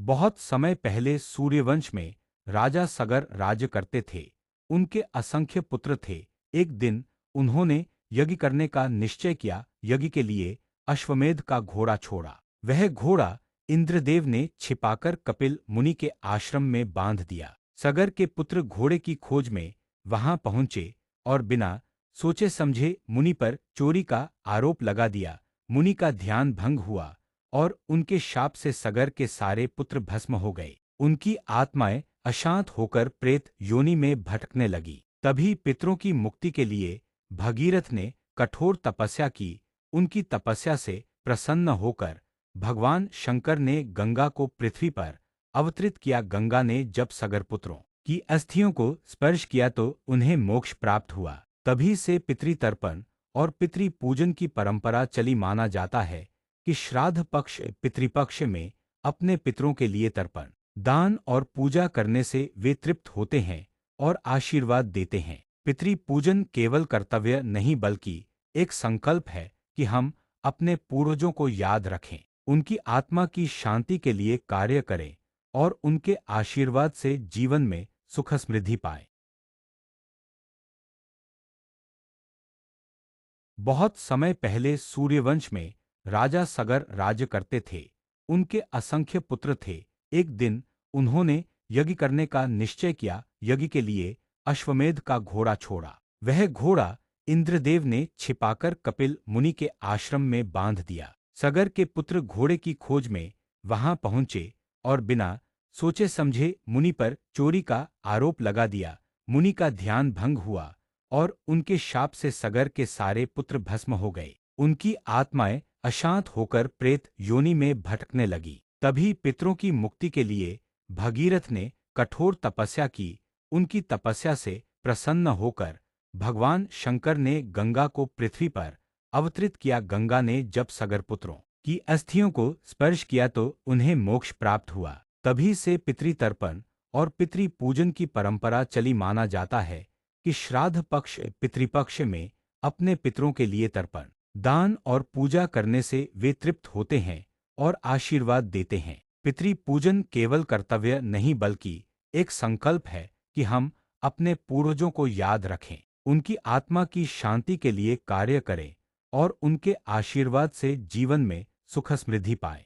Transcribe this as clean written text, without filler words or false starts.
बहुत समय पहले सूर्यवंश में राजा सगर राज्य करते थे। उनके असंख्य पुत्र थे। एक दिन उन्होंने यज्ञ करने का निश्चय किया। यज्ञ के लिए अश्वमेध का घोड़ा छोड़ा। वह घोड़ा इंद्रदेव ने छिपाकर कपिल मुनि के आश्रम में बांध दिया। सगर के पुत्र घोड़े की खोज में वहां पहुंचे और बिना सोचे समझे मुनि पर चोरी का आरोप लगा दिया। मुनि का ध्यान भंग हुआ और उनके शाप से सगर के सारे पुत्र भस्म हो गए। उनकी आत्माएं अशांत होकर प्रेत योनि में भटकने लगी। तभी पितरों की मुक्ति के लिए भगीरथ ने कठोर तपस्या की। उनकी तपस्या से प्रसन्न होकर भगवान शंकर ने गंगा को पृथ्वी पर अवतरित किया। गंगा ने जब सगर पुत्रों की अस्थियों को स्पर्श किया तो उन्हें मोक्ष प्राप्त हुआ। तभी से पितृतर्पण और पितृ पूजन की परंपरा चली। माना जाता है कि श्राद्ध पक्ष पितृपक्ष में अपने पितरों के लिए तर्पण, दान और पूजा करने से वे तृप्त होते हैं और आशीर्वाद देते हैं। पितृ पूजन केवल कर्तव्य नहीं बल्कि एक संकल्प है कि हम अपने पूर्वजों को याद रखें, उनकी आत्मा की शांति के लिए कार्य करें और उनके आशीर्वाद से जीवन में सुख समृद्धि पाएं। बहुत समय पहले सूर्यवंश में राजा सगर राज्य करते थे। उनके असंख्य पुत्र थे। एक दिन उन्होंने यज्ञ करने का निश्चय किया। यज्ञ के लिए अश्वमेध का घोड़ा छोड़ा। वह घोड़ा इंद्रदेव ने छिपाकर कपिल मुनि के आश्रम में बांध दिया। सगर के पुत्र घोड़े की खोज में वहां पहुंचे और बिना सोचे समझे मुनि पर चोरी का आरोप लगा दिया। मुनि का ध्यान भंग हुआ और उनके शाप से सगर के सारे पुत्र भस्म हो गए। उनकी आत्माएं अशांत होकर प्रेत योनि में भटकने लगी। तभी पितरों की मुक्ति के लिए भगीरथ ने कठोर तपस्या की। उनकी तपस्या से प्रसन्न होकर भगवान शंकर ने गंगा को पृथ्वी पर अवतरित किया। गंगा ने जब सगर पुत्रों की अस्थियों को स्पर्श किया तो उन्हें मोक्ष प्राप्त हुआ। तभी से पितृतर्पण और पितृ पूजन की परंपरा चली। माना जाता है कि श्राद्ध पक्ष पितृपक्ष में अपने पितरों के लिए तर्पण, दान और पूजा करने से वे तृप्त होते हैं और आशीर्वाद देते हैं। पितृ पूजन केवल कर्तव्य नहीं बल्कि एक संकल्प है कि हम अपने पूर्वजों को याद रखें, उनकी आत्मा की शांति के लिए कार्य करें और उनके आशीर्वाद से जीवन में सुख समृद्धि पाएं।